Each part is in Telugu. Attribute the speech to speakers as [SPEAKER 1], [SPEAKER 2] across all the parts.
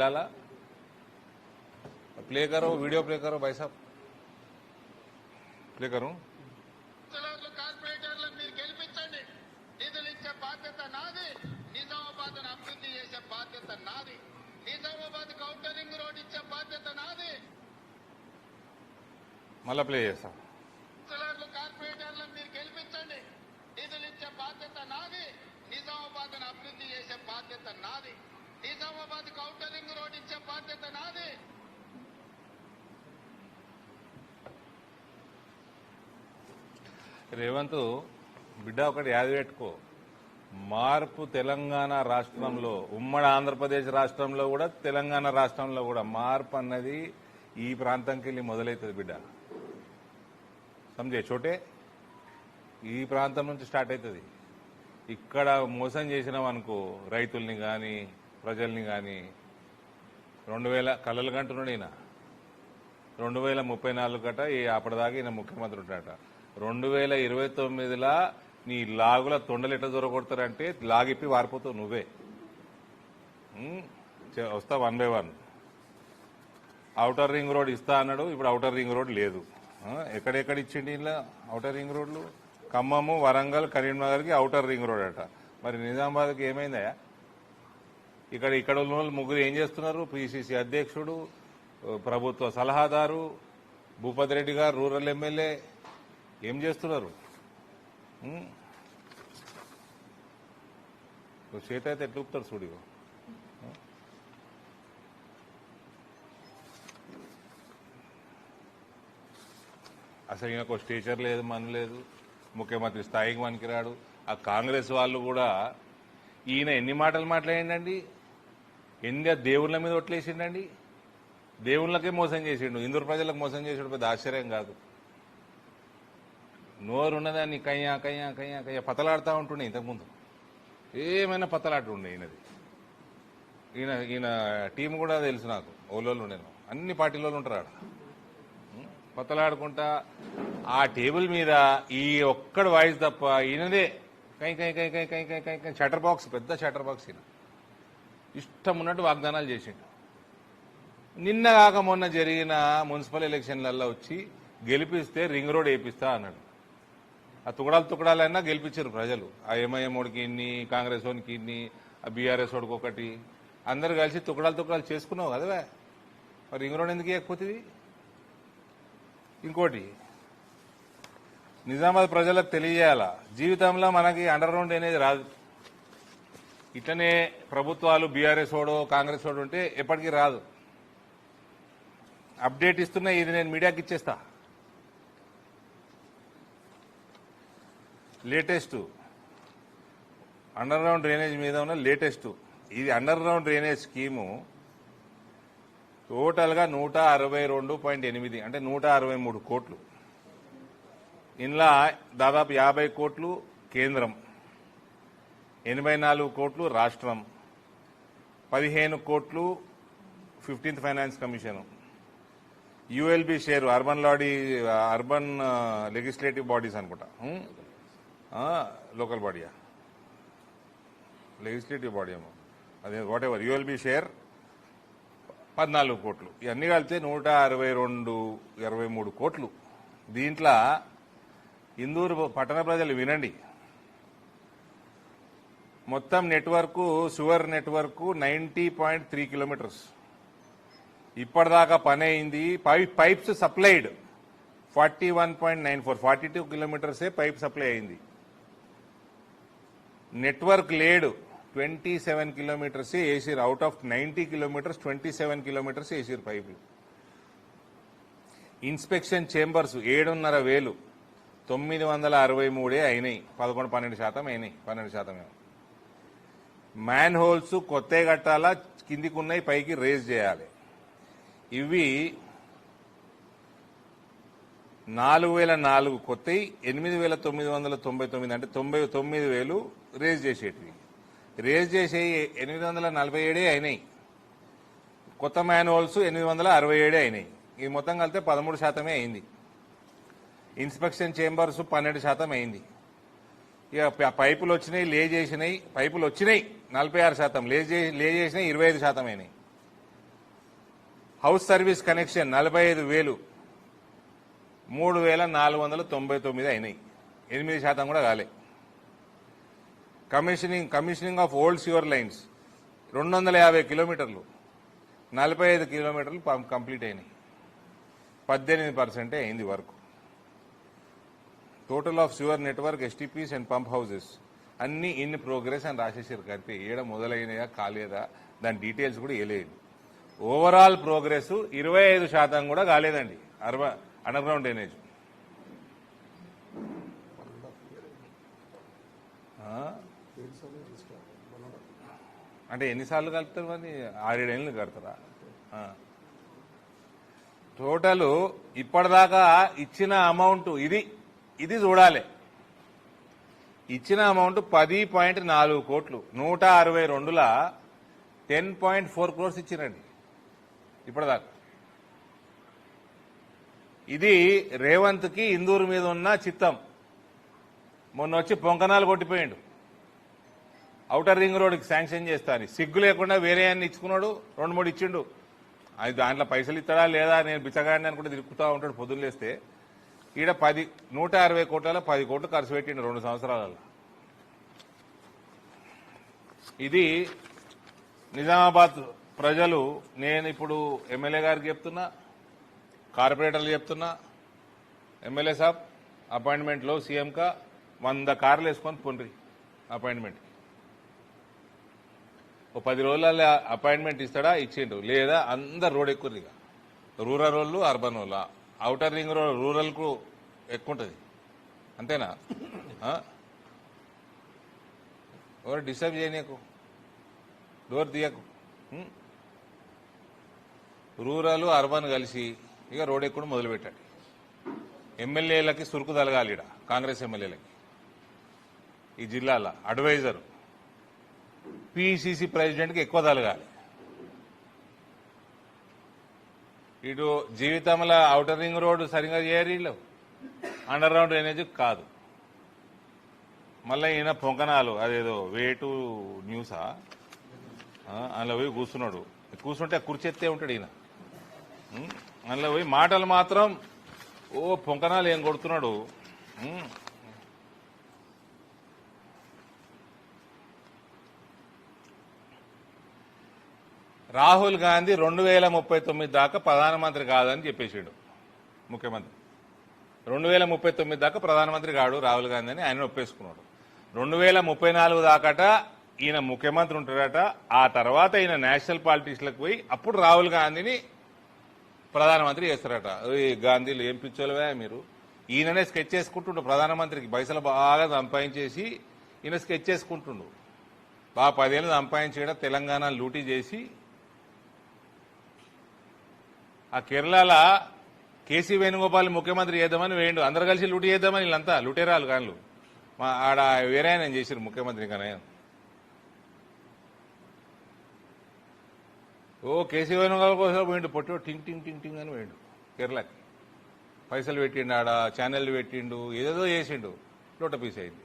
[SPEAKER 1] लाला प्ले करो, वीडियो प्ले करो भाई साहब, प्ले करूं।
[SPEAKER 2] కార్పొరేటర్లను మీరు గెలిపించండి, నిధులు ఇచ్చే బాధ్యత నాది, నిజామాబాద్ అభివృద్ధి చేసే బాధ్యత నాది, నిజామాబాద్ ఔటర్ రింగ్ రోడ్ ఇచ్చే బాధ్యత నాది.
[SPEAKER 1] మళ్ళా ప్లే చేస్తా.
[SPEAKER 2] కార్పొరేటర్లను మీరు గెలిపించండి, నిధులు ఇచ్చే బాధ్యత నాది, నిజామాబాద్ అభివృద్ధి చేసే బాధ్యత నాది, నిజామాబాద్ ఔటర్ రింగ్ రోడ్ ఇచ్చే బాధ్యత నాది.
[SPEAKER 1] రేవంత్ బిడ్డ ఒకటి యాది పెట్టుకో, మార్పు తెలంగాణ రాష్ట్రంలో, ఉమ్మడి ఆంధ్రప్రదేశ్ రాష్ట్రంలో కూడా తెలంగాణ రాష్ట్రంలో కూడా మార్పు అన్నది ఈ ప్రాంతంకి వెళ్ళి మొదలవుతుంది బిడ్డ. సమజే చోటే ఈ ప్రాంతం నుంచి స్టార్ట్ అవుతుంది. ఇక్కడ మోసం చేసినాం అనుకో, రైతుల్ని కానీ ప్రజల్ని కానీ 2000 కలలు కంటున్నాడు ఈయన, 2034 గట అప్పటిదాకా ఈయన ముఖ్యమంత్రి ఉంటాడట. 2029లా నీ లాగుల తొండలు ఎట్లా దొరకొడతారంటే లాగిప్పి వారిపోతావు నువ్వే. వస్తా 1 by 1. ఔటర్ రింగ్ రోడ్ ఇస్తా అన్నాడు, ఇప్పుడు ఔటర్ రింగ్ రోడ్ లేదు. ఎక్కడెక్కడ ఇచ్చిండి ఇలా ఔటర్ రింగ్ రోడ్లు? ఖమ్మము, వరంగల్, కరీంనగర్కి ఔటర్ రింగ్ రోడ్ అట. మరి నిజామాబాద్కి ఏమైందా? ఇక్కడ ఉన్న వాళ్ళు ముగ్గురు ఏం చేస్తున్నారు? పిసిసి అధ్యక్షుడు, ప్రభుత్వ సలహాదారు భూపతి రెడ్డి గారు, రూరల్ ఎమ్మెల్యే ఏం చేస్తున్నారు? చేత అయితే ఎట్లా ఊపుతారు చూడు. అసలు ఈయనకు స్టేచర్ లేదు, మన లేదు, ముఖ్యమంత్రి స్థాయికి పనికిరాడు. ఆ కాంగ్రెస్ వాళ్ళు కూడా ఈయన ఎన్ని మాటలు మాట్లాడిండండి, ఎన్ని దేవుళ్ళ మీద ఒట్లేసిండండి. దేవుళ్ళకే మోసం చేసిండు, హిందూ ప్రజలకు మోసం చేసాడు. పెద్ద ఆశ్చర్యం కాదు. నోరు ఉన్నదాన్ని కయ్యా కయ్యా కయ్యా కయ్యా పతలాడుతూ ఉంటుండే. ఇంతకుముందు ఏమైనా పతలాడుతుండే ఈయనది. ఈయన టీం కూడా తెలుసు నాకు, ఓలోళ్ళు నేను, అన్ని పార్టీలలో ఉంటారు ఆడ పతలాడుకుంటా. ఆ టేబుల్ మీద ఈ ఒక్కడు వాయిస్ తప్ప ఈయనదే కై కై కై కై కై కై కై కై షటర్ బాక్స్, పెద్ద షటర్ బాక్స్. ఈయన ఇష్టం ఉన్నట్టు వాగ్దానాలు చేసిండు. నిన్న కాక మొన్న జరిగిన మున్సిపల్ ఎలక్షన్లలో వచ్చి గెలిపిస్తే రింగ్ రోడ్ వేపిస్తా అన్నాడు. ఆ తుకడాలైనా గెలిపించారు ప్రజలు. ఆ ఎంఐఎం ఓడికి ఇన్ని, కాంగ్రెస్ ఓడికి ఇన్ని, ఆ బీఆర్ఎస్ ఓడికి ఒకటి, అందరు కలిసి తుకడాలు చేసుకున్నావు కదా. మరి రింగ్ రోడ్ ఎందుకు ఇవ్వకపోతుంది? ఇంకోటి నిజామాబాద్ ప్రజలకు తెలియజేయాలా, జీవితంలో మనకి అండర్ గ్రౌండ్ అనేది రాదు. ఇట్లనే ప్రభుత్వాలు బీఆర్ఎస్ ఓడో కాంగ్రెస్ ఓడు ఉంటే ఎప్పటికీ రాదు. అప్డేట్ ఇస్తున్నా, ఇది నేను మీడియాకి ఇచ్చేస్తా. లేటెస్ట్ అండర్ గ్రౌండ్ డ్రైనేజ్ మీద ఉన్న లేటెస్ట్ ఇది అండర్ గ్రౌండ్ డ్రైనేజ్ స్కీము టోటల్గా 162.8 అంటే 163 కోట్లు. ఇందులో దాదాపు 50 కోట్లు కేంద్రం, 84 కోట్లు రాష్ట్రం, 15 కోట్లు 15th finance commission, ULB share urban legislative bodies అనుకుంటా, లోకల్ బాడీయా లెజిస్లేటివ్ బాడీ ఏమో అదే, వాట్ ఎవర్, యుఎల్బి షేర్ 14 కోట్లు. ఇవన్నీ కలిపితే 163 కోట్లు. దీంట్లో ఇందూరు పట్టణ ప్రజలు వినండి, మొత్తం నెట్వర్క్, సువర్ నెట్వర్క్ 90.3 కిలోమీటర్స్ ఇప్పటిదాకా పని అయింది. పైప్స్ సప్లైడ్ 41.94, 42 కిలోమీటర్సే పైప్ సప్లై అయింది. నెట్వర్క్ లేడు 27 కిలోమీటర్సే వేసిరు. అవుట్ ఆఫ్ 90 కిలోమీటర్స్ 27 కిలోమీటర్స్ వేసిరు పైపులు. ఇన్స్పెక్షన్ చేంబర్స్ 7,500, 963 అయినాయి, 11-12% అయినాయి, 12%. మ్యాన్ హోల్స్ కొత్త కట్టాలా, కిందికి ఉన్నాయి, పైకి రేజ్ చేయాలి. ఇవి 4,004 కొత్తవి, 8,999 అంటే 99,000 రేజ్ చేసేటివి. రేజ్ చేసే 847 అయినాయి. కొత్త మ్యాన్ హోల్స్ 867 అయినాయి. ఇది మొత్తం కలిపితే 13% అయింది. ఇన్స్పెక్షన్ చేంబర్స్ 12% అయింది. ఇక పైపులు వచ్చినాయి, లే చేసినాయి, పైపులు వచ్చినాయి 46%, లే చేసినాయి 25% అయినాయి. హౌస్ సర్వీస్ కనెక్షన్ 45,000 3,499 అయినాయి. 8% కూడా కాలే. Commissioning of old sewer lines 250 కిలోమీటర్లు 45 కిలోమీటర్లు కంప్లీట్ అయినాయి. 18% అయింది work. Total of sewer network STPs and pump houses అన్ని ఇన్ ప్రోగ్రెస్ అని రాసేసారు. కంటే ఏడ మొదలైనయా కాలేదా దాని డీటెయిల్స్ కూడా ఇవ్వలేదు. ఓవరాల్ ప్రోగ్రెస్ 25% కూడా కాలేదండి. అండర్ గ్రౌండ్ డ్రైనేజ్ అంటే ఎన్నిసార్లు కలుపుతారు? మరి 6-7 ఏళ్ళు కడతారా? టోటల్ ఇప్పటిదాకా ఇచ్చిన అమౌంట్ ఇది చూడాలి. ఇచ్చిన అమౌంట్ 10.4 కోట్లు. 162లా 10.4 crores ఇచ్చిరండి ఇప్పటిదాకా. ఇది రేవంత్ కి ఇందూరు మీద ఉన్న చిత్తం. మొన్న వచ్చి పొంకనాలు కొట్టిపోయిండు. ఔటర్ రింగ్ రోడ్కి శాంక్షన్ చేస్తాను సిగ్గు లేకుండా వేరే అన్ని ఇచ్చుకున్నాడు. 2-3 ఇచ్చిండు. అది దాంట్లో పైసలు ఇస్తాడా లేదా నేను బిచ్చగాడిని అని కూడా తిరుగుతూ ఉంటాడు పొద్దున్న లేస్తే. ఈడ 160 కోట్లలో 10 కోట్లు ఖర్చు పెట్టిండు 2 సంవత్సరాలలో. ఇది నిజామాబాద్ ప్రజలు, నేను ఇప్పుడు ఎమ్మెల్యే గారికి చెప్తున్నా, కార్పొరేటర్లు చెప్తున్నా, ఎమ్మెల్యే సాబ్ అపాయింట్మెంట్లో సీఎంకా 100 కార్లు వేసుకొని పొండ్రి అపాయింట్మెంట్. ఓ 10 రోజుల అపాయింట్మెంట్ ఇస్తాడా? ఇచ్చిండు. లేదా అందరు రోడ్ ఎక్కువ. ఇక రూరల్ వాళ్ళు అర్బన్ వాళ్ళ ఔటర్ రింగ్ రోడ్ రూరల్కు ఎక్కువ ఉంటుంది. అంతేనా? ఎవరు డిస్టర్బ్ చేయనీకు, డోర్ తీయకు. రూరల్ అర్బన్ కలిసి ఇక రోడ్ ఎక్కువ మొదలుపెట్టాడు. ఎమ్మెల్యేలకి సురుకు తలగాలి. ఇక్కడ కాంగ్రెస్ ఎమ్మెల్యేలకి ఈ జిల్లాల అడ్వైజర్ పిసిసి ప్రెసిడెంట్కి ఎక్కువ తలగాలి. ఇటు జీవితంలో ఔటర్ రింగ్ రోడ్డు సరిగా చేయరు వీళ్ళు. అండర్ గ్రౌండ్ డ్రైనేజ్ కాదు. మళ్ళీ ఈయన పొంకనాలు అదేదో వేటు న్యూసా అందులో పోయి కూర్చుంటే కుర్చెత్తే ఉంటాడు ఈయన. అందులో పోయి మాటలు మాత్రం పొంకనాలు ఏం కొడుతున్నాడు. రాహుల్ గాంధీ 2039 దాకా ప్రధానమంత్రి కాదని చెప్పేసాడు ముఖ్యమంత్రి. 2039 దాకా ప్రధానమంత్రి కాడు రాహుల్ గాంధీ అని ఆయన ఒప్పేసుకున్నాడు. 2034 దాకాట ఈయన ముఖ్యమంత్రి ఉంటాడట. ఆ తర్వాత ఈయన నేషనల్ పాలిటిక్స్లకు పోయి అప్పుడు రాహుల్ గాంధీని ప్రధానమంత్రి చేస్తారట. గాంధీలు ఏం పిచ్చోలవే మీరు. ఈయననే స్కెచ్ చేసుకుంటుండు ప్రధానమంత్రికి. పైసలు బాగా సంపాదించేసి ఈయన స్కెచ్ చేసుకుంటుండు. బాగా 10 ఏళ్ళు సంపాదించేట తెలంగాణ లూటీ చేసి ఆ కేరళ కేసీ వేణుగోపాల్ ముఖ్యమంత్రి చేద్దామని వేయండు. అందరు కలిసి లూటీ చేద్దామని వీళ్ళంతా లూటేరాలు కాళ్ళు. ఆడ వేరే ఆయన చేశారు ముఖ్యమంత్రి కానీ. కేసీ వేణుగోపాల్ కోసం పోయిండు. పొట్టు టింగ్ టింగ్ టింగ్ టింగ్ అని పోయిండు కేరళకి. పైసలు పెట్టిండు, ఆడ ఛానళ్ళు పెట్టిండు, ఏదేదో చేసిండు. లోట పీస్ అయింది.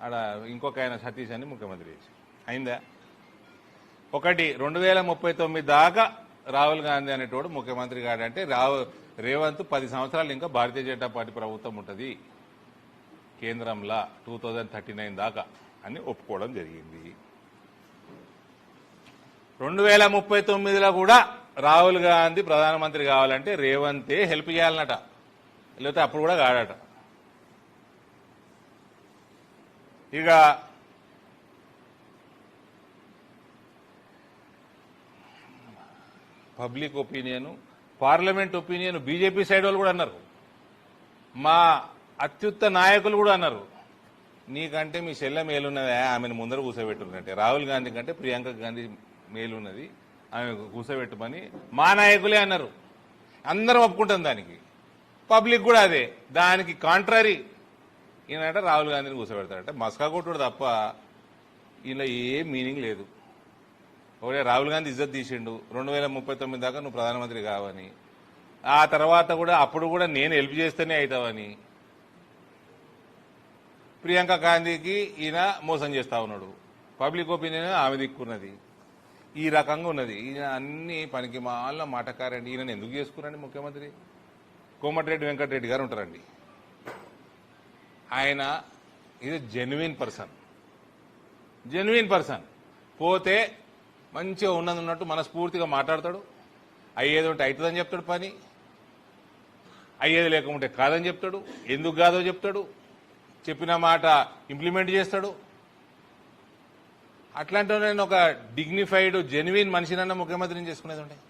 [SPEAKER 1] ఆడ ఇంకొక ఆయన సతీష్ అని ముఖ్యమంత్రి చేసి అయిందా? ఒకటి 2039 దాకా రాహుల్ గాంధీ అనేటోడు ముఖ్యమంత్రి కాడంటే రేవంత్ 10 సంవత్సరాలు ఇంకా భారతీయ జనతా పార్టీ ప్రభుత్వం ఉంటుంది కేంద్రంలో 2039 దాకా అని ఒప్పుకోవడం జరిగింది. 2039లో కూడా రాహుల్ గాంధీ ప్రధానమంత్రి కావాలంటే రేవంతే హెల్ప్ చేయాలన్నట. లేకపోతే అప్పుడు కూడా కాడట. ఇక public opinion, parliament opinion BJP side వాళ్ళు కూడా అన్నారు. మా అత్యుత్త నాయకులు కూడా అన్నారు, నీకంటే మీ చెల్లె మేలున్నదా, ఆమెను ముందర కూర్చోబెట్టున్నట్టే. రాహుల్ గాంధీ కంటే ప్రియాంక గాంధీ మేలున్నది, ఆమె కూర్చోబెట్టమని మా నాయకులే అన్నారు. అందరం ఒప్పుకుంటాం దానికి. పబ్లిక్ కూడా అదే. దానికి కాంట్రరీ ఈయనంటే రాహుల్ గాంధీని కూర్చోబెడతాడంటే మస్కా కొట్టుడు తప్ప ఇలా ఏం మీనింగ్ లేదు. ఒకటే రాహుల్ గాంధీ ఇజ్జత్ తీసిండు 2039 దాకా నువ్వు ప్రధానమంత్రి కావని. ఆ తర్వాత కూడా అప్పుడు కూడా నేను హెల్ప్ చేస్తేనే అవుతావని ప్రియాంక గాంధీకి ఈయన మోసం చేస్తా ఉన్నాడు. పబ్లిక్ ఒపీనియన్ ఆమె దిక్కున్నది. ఈ రకంగా ఉన్నది. ఈయన అన్ని పనికి మాల మాటకారండి. ఈయనను ఎందుకు చేసుకురండి ముఖ్యమంత్రి? కోమటిరెడ్డి వెంకటరెడ్డి గారు ఉంటారండి. ఆయన ఇది జెన్యున్ పర్సన్. పోతే మంచిగా ఉన్నట్టు మనస్ఫూర్తిగా మాట్లాడతాడు. అయ్యేది ఉంటే అవుతుందని చెప్తాడు పని, అయ్యేది లేకుంటే కాదని చెప్తాడు, ఎందుకు కాదో చెప్తాడు, చెప్పిన మాట ఇంప్లిమెంట్ చేస్తాడు. అట్లాంటి నేను ఒక డిగ్నిఫైడ్ జెన్యున్ మనిషినన్నా ముఖ్యమంత్రిని చేసుకునేది ఉంటాయి.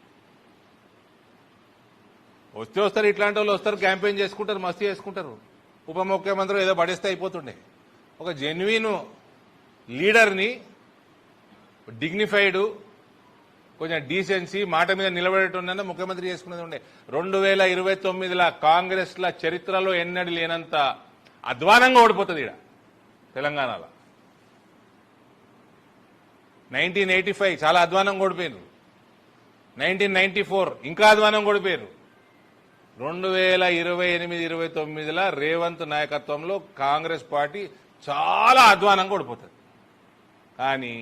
[SPEAKER 1] వస్తారు, ఇట్లాంటి వాళ్ళు వస్తారు, క్యాంపెయిన్ చేసుకుంటారు, మస్తీ చేసుకుంటారు. ఉప ముఖ్యమంత్రి ఏదో పడేస్తే అయిపోతుండే. ఒక జెన్యున్ లీడర్ని, డిగ్నిఫైడ్, కొంచెం డీసెన్సీ, మాట మీద నిలబడేటోనన్నా ముఖ్యమంత్రి చేసుకునేది ఉండే. 2029 కాంగ్రెస్ల చరిత్రలో ఎన్నడూ లేనంత అధ్వానంగా ఓడిపోతుంది ఇక్కడ తెలంగాణలో. 1985 చాలా అధ్వానంగా ఓడిపోయారు. 1994 ఇంకా అధ్వానంగా ఓడిపోయారు. 2028-29 రేవంత్ నాయకత్వంలో కాంగ్రెస్ పార్టీ చాలా అధ్వానంగా ఓడిపోతుంది. కానీ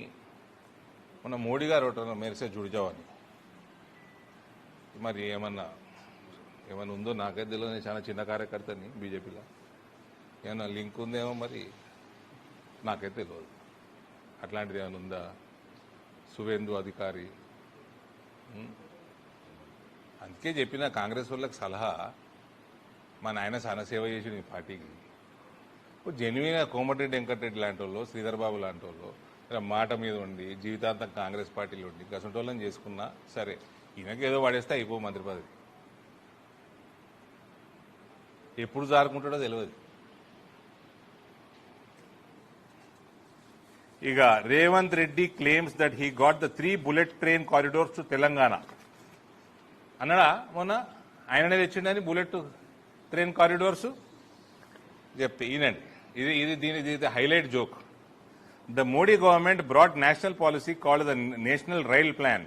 [SPEAKER 1] మన మోడీ గారు ఒకటి మెరిసే జుడిజావని, మరి ఏమన్నా ఉందో నాకైతే తెలియదు. చాలా చిన్న కార్యకర్తని బీజేపీలో, ఏమన్నా లింక్ ఉందేమో మరి నాకైతే తెలియదు. అట్లాంటిది ఏమైనా ఉందా? సువేందు అధికారి. అందుకే చెప్పిన కాంగ్రెస్ వాళ్ళకి సలహా, మా నాయన చాలా సేవ చేసి ఈ పార్టీకి. జెన్యున్గా కోమటిరెడ్డి వెంకటరెడ్డి లాంటి వాళ్ళు, శ్రీధర్ బాబు లాంటి వాళ్ళు మాట మీద ఉండి జీవితాంతం కాంగ్రెస్ పార్టీలో ఉండి గసంటోళ్ళని చేసుకున్నా సరే, ఈయనకి ఏదో పడేస్తే అయిపో మంత్రి పదవి. ఎప్పుడు జారుకుంటాడో తెలియదు. ఇక Revanth Reddy claims that he got the 3 bullet train corridors to Telangana అన్నాడా మొన్న? ఆయననే తెచ్చిండని బుల్లెట్ ట్రైన్ కారిడోర్స్ చెప్తే ఈయనండి. ఇది highlight joke. The Modi government brought national policy called the National Rail Plan.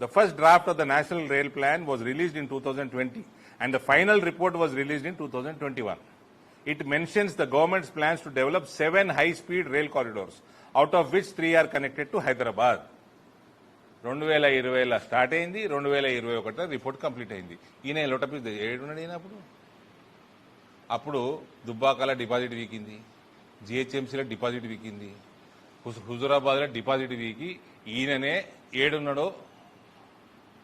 [SPEAKER 1] The first draft of the National Rail Plan was released in 2020 and the final report was released in 2021. It mentions the government's plans to develop 7 high-speed rail corridors, out of which 3 are connected to Hyderabad. 2020 start అయింది, 2021 రిపోర్ట్ కంప్లీట్ అయింది. ఈయన లోటపి ఏడున్నాడు. ఈయన అప్పుడు దుబ్బాకల డిపాజిట్ వీకింది, జిహెచ్ఎంసీలో డిపాజిట్ వీకింది, హుజురాబాద్లో డిపాజిట్ వీకి ఈయననే ఏడున్నాడో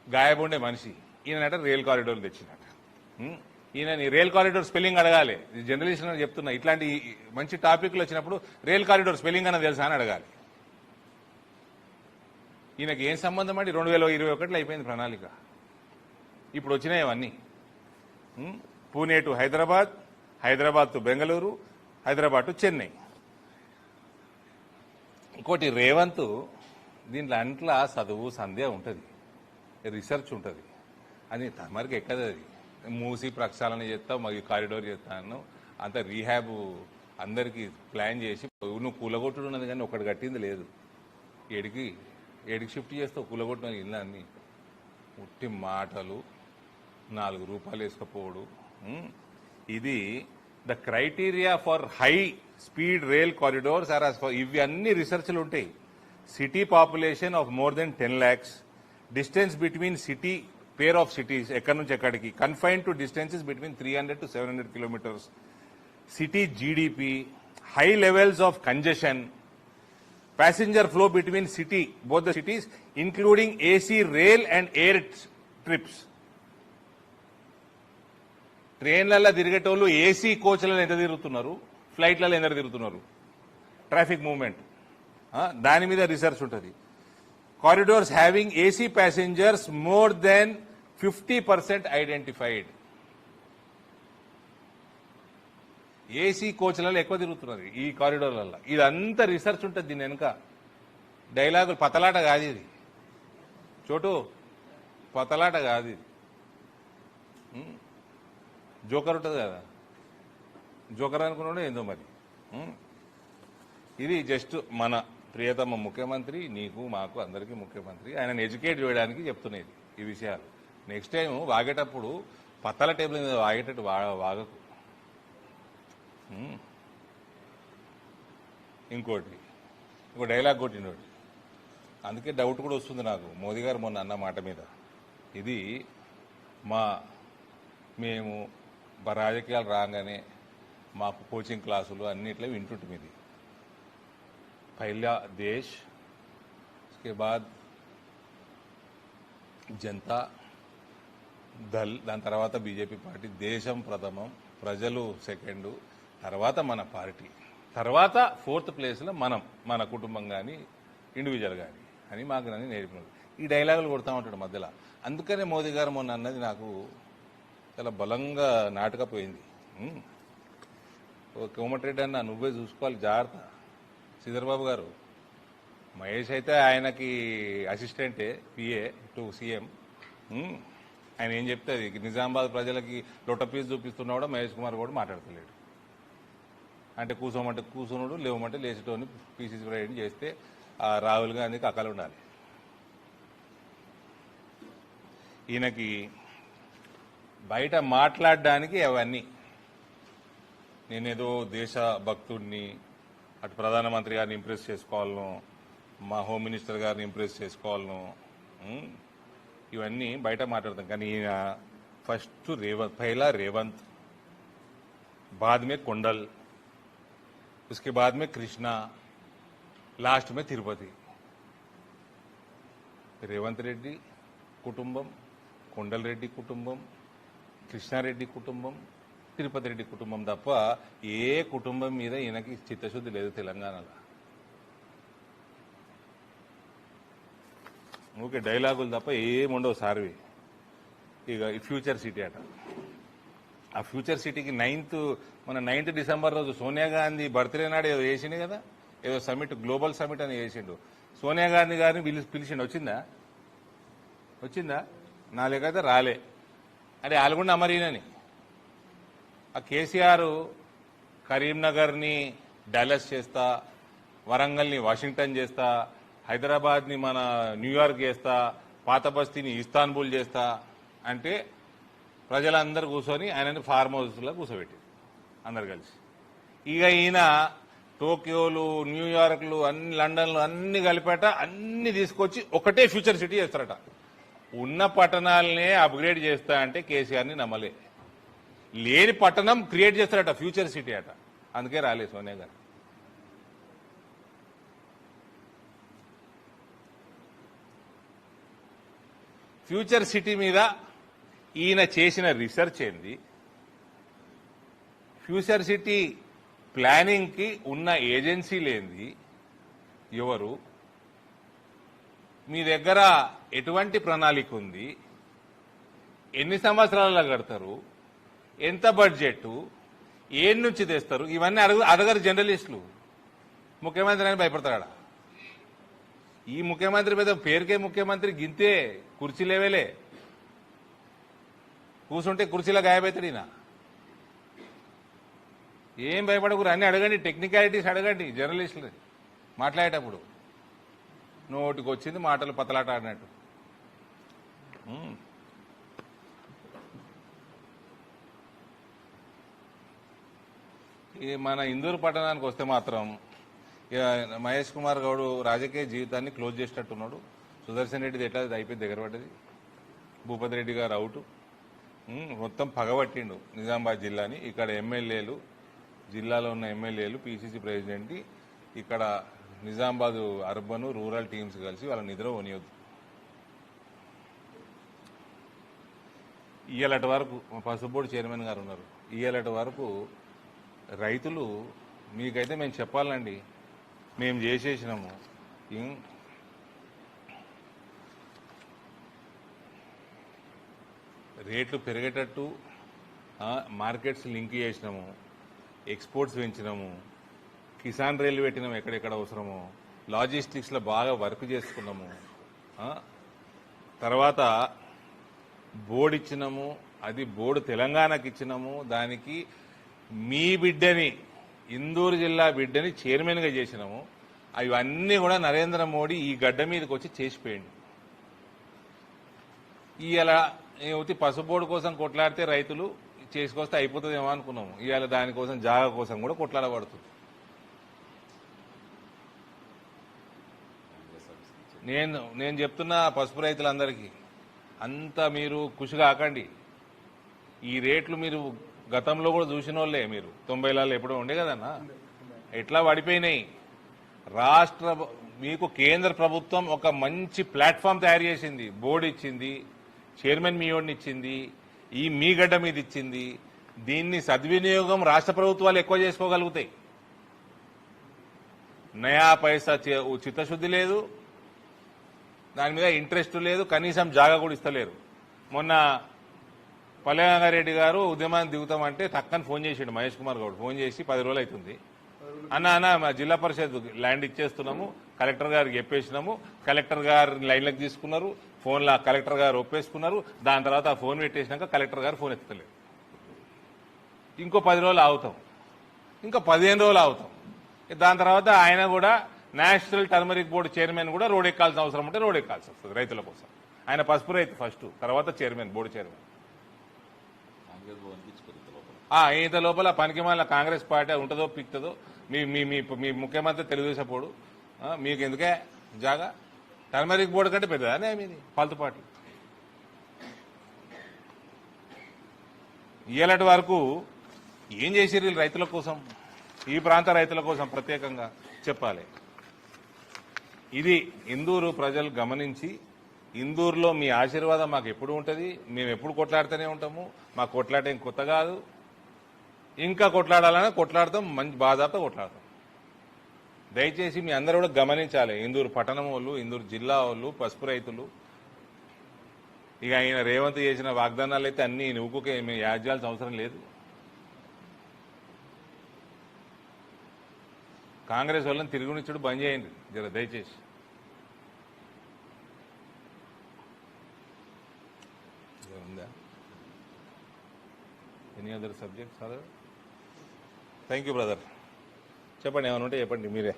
[SPEAKER 1] గాయబుండే మనిషి. ఈయనట రైల్ కారిడోర్ తెచ్చినట్ట. ఈయనని రైల్ కారిడోర్ స్పెల్లింగ్ అడగాలి. జర్నలిస్ట్ అని చెప్తున్నా, ఇట్లాంటి మంచి టాపిక్లు వచ్చినప్పుడు రైల్ కారిడోర్ స్పెల్లింగ్ అన్న తెలుసా అని అడగాలి. ఈయనకి ఏం సంబంధం అండి? 2021 అయిపోయింది ప్రణాళిక. ఇప్పుడు వచ్చినాయి అవన్నీ. Pune to Hyderabad, Hyderabad to Bengaluru, Hyderabad to Chennai. ఇంకోటి రేవంత్ దీంట్లో అంట్లా చదువు సంధ్య ఉంటుంది, రీసెర్చ్ ఉంటుంది. అది తమరికి ఎక్కదు. అది మూసి ప్రక్షాళన చేస్తా, మరి కారిడోర్ చేస్తాను, అంత రీహాబ్ అందరికీ ప్లాన్ చేసి నువ్వు కూలగొట్టుడు ఉన్నది కానీ ఒకటి కట్టింది లేదు. ఏడికి షిఫ్ట్ చేస్తావు కూలగొట్టిన ఇల్లు అన్ని ఉట్టి మాటలు, 4 రూపాయలు వేసుకపోవడు. ఇది the criteria for high speed rail corridors are as for ఇవి అన్ని రీసెర్చ్లు ఉంటాయి. City population of more than 10 lakhs, distance between city pair of cities ఎక్కడి నుంచి ఎక్కడికి, confine to distances between 300 to 700 kilometers, city GDP, high levels of congestion, passenger flow between city both the cities including AC rail and air trips. ట్రైన్లలో తిరిగేటోళ్ళు ఏసీ కోచ్లలో ఎంత తిరుగుతున్నారు, ఫ్లైట్లలో ఎంత తిరుగుతున్నారు, ట్రాఫిక్ మూవ్మెంట్, దాని మీద రీసెర్చ్ ఉంటుంది. Corridors having AC passengers more than 50% identified. AC కోచ్లలో ఎక్కువ తిరుగుతున్నారు ఈ కారిడోర్లలో. ఇదంతా రీసెర్చ్ ఉంటుంది దీని వెనుక. డైలాగులు పతలాట కాదు ఇది చోటు, పతలాట కాదు ఇది. జోకర్ ఉంటుంది కదా, జోకర్ అనుకున్నాడు ఏందో మరి. ఇది జస్ట్ మన ప్రియతమ ముఖ్యమంత్రి, నీకు మాకు అందరికీ ముఖ్యమంత్రి, ఆయనను ఎడ్యుకేట్ చేయడానికి చెప్తున్నది ఈ విషయాలు. నెక్స్ట్ టైం వాగేటప్పుడు పత్తల టేబుల్ మీద వాగేటట్టు వాగకు. ఇంకో డైలాగ్ కొట్టినోడు, అందుకే డౌట్ కూడా వస్తుంది నాకు మోదీ గారు మొన్న అన్న మాట మీద. ఇది మేము రాజకీయాలు రాగానే మాకు కోచింగ్ క్లాసులు అన్నిట్లో వింటుంటాం. ఇది పహలా దేశ్, उसके बाद జనతా దళ్, దాని తర్వాత బీజేపీ పార్టీ, దేశం ప్రథమం, ప్రజలు సెకండు, తర్వాత మన పార్టీ, తర్వాత 4th ప్లేస్లో మన కుటుంబం కానీ ఇండివిజువల్ కానీ అని మాకు నన్ను నేర్పినాడు. ఈ డైలాగులు కొడతా ఉంటాడు మధ్యలో. అందుకనే మోదీ గారు మొన్న అన్నది నాకు చాలా బలంగా నాటకపోయింది. కోమటిరెడ్డి అన్న నువ్వే చూసుకోవాలి, జాగ్రత్త. శ్రీధర్బాబు గారు, మహేష్ అయితే ఆయనకి అసిస్టెంటే, పిఏ టు సీఎం. ఆయన ఏం చెప్తే అది నిజామాబాద్ ప్రజలకి లొట్టపీస్ చూపిస్తున్నా కూడా మహేష్ కుమార్ కూడా మాట్లాడతలేడు. అంటే కూర్చోమంటే కూర్చున్నాడు, లేవమంటే లేచేటోని పీసీసీ ప్రెసిడెంట్ చేస్తే ఆ రాహుల్ గాంధీకి అక్కలు ఉండాలి. ఈయనకి బయట మాట్లాడడానికి అవన్నీ, నేనేదో దేశభక్తుడిని, అటు ప్రధానమంత్రి గారిని ఇంప్రెస్ చేసుకోవాలను, మా హోమ్ మినిస్టర్ గారిని ఇంప్రెస్ చేసుకోవాలను, ఇవన్నీ బయట మాట్లాడతాం. కానీ ఈయన ఫస్ట్ పहला रेवंत, बाद में కొండల్, उसके बाद में कृष्णा, లాస్ట్ में తిరుపతి. రేవంత్ రెడ్డి కుటుంబం, కొండల్ రెడ్డి కుటుంబం, కృష్ణారెడ్డి కుటుంబం, తిరుపతి రెడ్డి కుటుంబం తప్ప ఏ కుటుంబం మీద ఈయనకి చిత్తశుద్ధి లేదు తెలంగాణలో. ఓకే, డైలాగులు తప్ప ఏముండవు సార్వి. ఇక ఫ్యూచర్ సిటీ అట. ఆ ఫ్యూచర్ సిటీకి మన 9th డిసెంబర్ రోజు సోనియా గాంధీ బర్త్డే నాడు ఏదో చేసిండు కదా, ఏదో సమిట్, గ్లోబల్ సమిట్ అని చేసిండు. సోనియా గాంధీ గారిని పిలిచిండు. వచ్చిందా? నా లేకైతే రాలే. అంటే ఆల్గొండ అమరీనని. ఆ కేసీఆర్ కరీంనగర్ని డాలస్ చేస్తా, వరంగల్ని వాషింగ్టన్ చేస్తా, హైదరాబాద్ని మన న్యూయార్క్ చేస్తా, పాత బస్తీని ఇస్తాన్బుల్ చేస్తా అంటే ప్రజలందరూ కూర్చొని ఆయనని ఫార్మ్ హౌస్లో కూర్చోబెట్టారు అందరు కలిసి. ఇక ఈయన టోక్యోలు, న్యూయార్క్లు, అన్ని లండన్లు అన్ని కలిపేట అన్ని తీసుకొచ్చి ఒకటే ఫ్యూచర్ సిటీ చేస్తారట. ఉన్న పట్టణాలనే అప్గ్రేడ్ చేస్తా అంటే కేసీఆర్ని నమ్మలే. లేని పట్టణం క్రియేట్ చేస్తారట, ఫ్యూచర్ సిటీ అట. అందుకే రాలే సోనియా గారు. ఫ్యూచర్ సిటీ మీద ఈయన చేసిన రీసెర్చ్ ఏంది, ఫ్యూచర్ సిటీ ప్లానింగ్కి ఉన్న ఏజెన్సీలేంది, ఎవరు, మీ దగ్గర ఎటువంటి ప్రణాళిక ఉంది, ఎన్ని సంవత్సరాలలో కడతారు, ఎంత బడ్జెట్, ఏం నుంచి తెస్తారు, ఇవన్నీ అడగరు జర్నలిస్టులు. ముఖ్యమంత్రి అని భయపడతాడా? ఈ ముఖ్యమంత్రి మీద పేరుకే ముఖ్యమంత్రి, గింతే కుర్చీ లేవేలే, కూర్చుంటే కుర్చీలో గాయపడతాడు ఈయన. ఏం భయపడకూరు, అన్ని అడగండి, టెక్నికాలిటీస్ అడగండి జర్నలిస్టులు మాట్లాడేటప్పుడు. నోటికి వచ్చింది మాటలు పతలాట ఆడినట్టు. మన ఇందూరు పట్టణానికి వస్తే మాత్రం మహేష్ కుమార్ గౌడ్ రాజకీయ జీవితాన్ని క్లోజ్ చేసేటట్టున్నాడు. సుదర్శన్ రెడ్డిది ఎట్లా అయిపోయింది, దగ్గర పడ్డది. భూపతి రెడ్డి గారు అవుట్. మొత్తం పగబట్టిండు నిజామాబాద్ జిల్లాని. ఇక్కడ ఎమ్మెల్యేలు, జిల్లాలో ఉన్న ఎమ్మెల్యేలు, పీసీసీ ప్రెసిడెంట్, ఇక్కడ నిజామాబాద్ అర్బన్ రూరల్ టీమ్స్ కలిసి వాళ్ళ నిద్ర పోనీయొద్దు. ఇయ్యాలటి వరకు పసుపు బోర్డు చైర్మన్ గారు ఉన్నారు. ఇయ్యాలటి వరకు రైతులు, మీకైతే మేము చెప్పాలండి, మేము చేసేసినాము. రేట్లు పెరిగేటట్టు మార్కెట్స్ లింక్ చేసినాము, ఎక్స్పోర్ట్స్ పెంచినాము, కిసాన్ రైలు పెట్టినాము ఎక్కడెక్కడ అవసరమో, లాజిస్టిక్స్లో బాగా వర్క్ చేసుకున్నాము. తర్వాత బోర్డు ఇచ్చినాము, అది బోర్డు తెలంగాణకి ఇచ్చినాము. దానికి మీ బిడ్డని, ఇందూరు జిల్లా బిడ్డని చైర్మన్గా చేసినాము. అవన్నీ కూడా నరేంద్ర మోడీ ఈ గడ్డ మీదకి వచ్చి చేసిపోయింది. ఇవాళ ఏమవుతుంది, పసుబోర్డు కోసం కొట్లాడితే రైతులు చేసుకొస్తే అయిపోతుందేమో అనుకున్నాము. ఇవాళ దానికోసం జాగా కోసం కూడా కొట్లాడబడుతుంది. నేను చెప్తున్నా పసుపు రైతులందరికీ అంతా మీరు ఖుషి కాకండి. ఈ రేట్లు మీరు గతంలో కూడా చూసిన వాళ్ళే. మీరు 90లలో ఎప్పుడో ఉండే కదన్నా, ఎట్లా పడిపోయినాయి. మీకు కేంద్ర ప్రభుత్వం ఒక మంచి ప్లాట్ఫామ్ తయారు చేసింది. బోర్డు ఇచ్చింది, చైర్మన్ మీయోడిని ఇచ్చింది, ఈ మీ గడ్డ మీద ఇచ్చింది. దీన్ని సద్వినియోగం రాష్ట్ర ప్రభుత్వాలు ఎక్కువ చేసుకోగలుగుతాయి. నయా పైసా చిత్తశుద్ధి లేదు, దాని మీద ఇంట్రెస్ట్ లేదు, కనీసం జాగా కూడా ఇస్తలేరు. మొన్న పల్లెరంగారెడ్డి గారు ఉద్యమాన్ని దిగుతామంటే టక్కని ఫోన్ చేసిండు మహేష్ కుమార్ గౌడ్. ఫోన్ చేసి 10 రోజులు అవుతుంది, అన్న మా జిల్లా పరిషత్ ల్యాండ్ ఇచ్చేస్తున్నాము, కలెక్టర్ గారికి చెప్పేసినాము, కలెక్టర్ గారు లైన్లకు తీసుకున్నారు, ఫోన్లో కలెక్టర్ గారు ఒప్పేసుకున్నారు. దాని తర్వాత ఆ ఫోన్ పెట్టేసినాక కలెక్టర్ గారు ఫోన్ ఎత్తలేదు. ఇంకో 10 రోజులు ఆగుతాం, ఇంకా 15 రోజులు ఆగుతాం. దాని తర్వాత ఆయన కూడా నేషనల్ టర్మరిక్ బోర్డు చైర్మన్ కూడా రోడ్ ఎక్కాల్సిన అవసరం ఉంటే రోడ్ ఎక్కాల్సి వస్తుంది రైతుల కోసం. ఆయన పసుపు రైతు ఫస్ట్, తర్వాత చైర్మన్, బోర్డు చైర్మన్. ఇంత లోపల పనికి మళ్ళీ కాంగ్రెస్ పార్టీ ఉంటుందో పిక్తుందో. మీ మీ మీ ముఖ్యమంత్రి తెలుగుదేశం పోడు, మీకు ఎందుకే జాగా? టర్మరిక్ బోర్డు కంటే పెద్దదా మీది పాలతు పార్టీ? ఇయ్యలటి వరకు ఏం చేసిర్రు రైతుల కోసం, ఈ ప్రాంత రైతుల కోసం ప్రత్యేకంగా చెప్పాలి. ఇది ఇందూరు ప్రజలు గమనించి, ఇందూరులో మీ ఆశీర్వాదం మాకు ఎప్పుడు ఉంటుంది, మేము ఎప్పుడు కొట్లాడుతూనే ఉంటాము. మాకు కొట్లాడటం కొత్త కాదు, ఇంకా కొట్లాడాలని కొట్లాడతాం, మంచి బాధాతో కొట్లాడతాం. దయచేసి మీ అందరూ కూడా గమనించాలి. ఇందూరు పట్టణం వాళ్ళు, ఇందూరు జిల్లా వాళ్ళు, పసుపు రైతులు. ఇక ఆయన రేవంత్ చేసిన వాగ్దానాలు అయితే అన్ని నువ్వుకే మేము యాడ్ చేయాల్సిన అవసరం లేదు. కాంగ్రెస్ వాళ్ళని తిరుగునిచ్చుడు బంద్ చేయండి జర దయచేసి. Any other subject sir? Thank you brother. చెప్పండి, ఏమైనా ఉంటే చెప్పండి మీరే.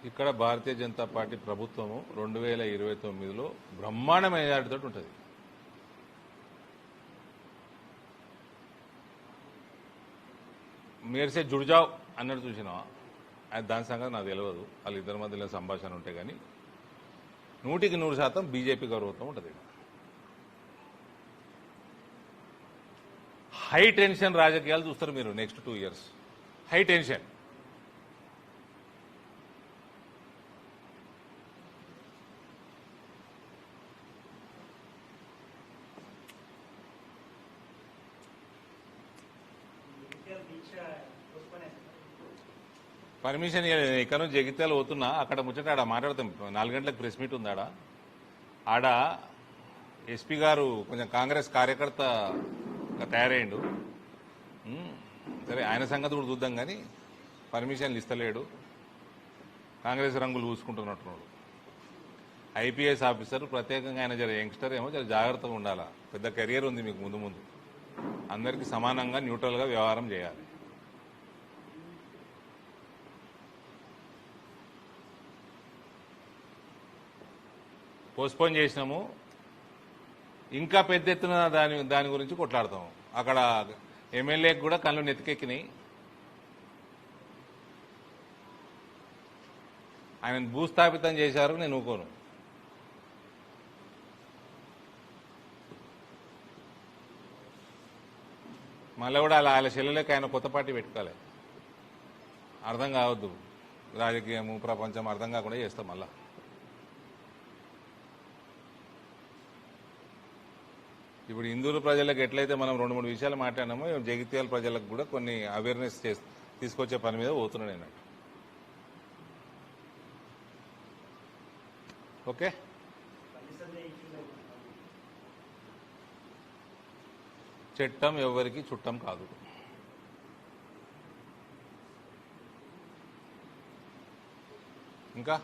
[SPEAKER 1] ఇక్కడ భారతీయ జనతా పార్టీ ప్రభుత్వము 2029లో బ్రహ్మాండ మెజారిటీతో ఉంటుంది. మేర్సే జుడ్జావ్ అన్నట్టు చూసినావా? అది దాని సంగతి నాకు తెలియదు, వాళ్ళిద్దరి మధ్యలో సంభాషణ ఉంటే. కానీ 100% బీజేపీ గౌరవంతో ఉంటుంది. హై టెన్షన్ రాజకీయాలు చూస్తారు మీరు next 2 years. High tension. Permission ఇక్కడ నుంచి జగిత్యాల పోతున్నా, అక్కడ ముచ్చట ఆడ మాట్లాడతాం. 4 గంటలకు ప్రెస్ మీట్ ఉంది ఆడ ఎస్పీ గారు కొంచెం కాంగ్రెస్ కార్యకర్త తయారయ్యిండు. సరే ఆయన సంగతి కూడా చూద్దాం, కానీ పర్మిషన్లు ఇస్తలేడు, కాంగ్రెస్ రంగులు పూసుకుంటున్నట్టున్నాడు. ఐపీఎస్ ఆఫీసర్ ప్రత్యేకంగా ఆయన జర యంగ్స్టర్ ఏమో జర జాగ్రత్తగా ఉండాలా. పెద్ద కెరియర్ ఉంది మీకు ముందు ముందు. అందరికీ సమానంగా న్యూట్రల్గా వ్యవహారం చేయాలి. పోస్ట్పోన్ చేసినాము, ఇంకా పెద్ద ఎత్తున దాని గురించి కొట్లాడతాము. అక్కడ ఎమ్మెల్యేకి కూడా కళ్ళు నెత్తికెక్కినాయి. ఆయన భూస్థాపితం చేశారు, నేను ఊకోను. మళ్ళీ కూడా వాళ్ళ చెల్లెలకి ఆయన కొత్త పార్టీ పెట్టుకోవాలి. అర్థం కావద్దు, రాజకీయము ప్రపంచం అర్థం కాకుండా చేస్తాం. మళ్ళా ఇప్పుడు ఇందూరు ప్రజలకు ఎట్లయితే మనం 2-3 విషయాలు మాట్లాడినామో, జగిత్యాల ప్రజలకు కూడా కొన్ని అవేర్నెస్ తీసుకొచ్చే పని మీద పోతున్నాడు అన్నట్టు. ఓకే, చట్టం ఎవరికి చుట్టం కాదు. ఇంకా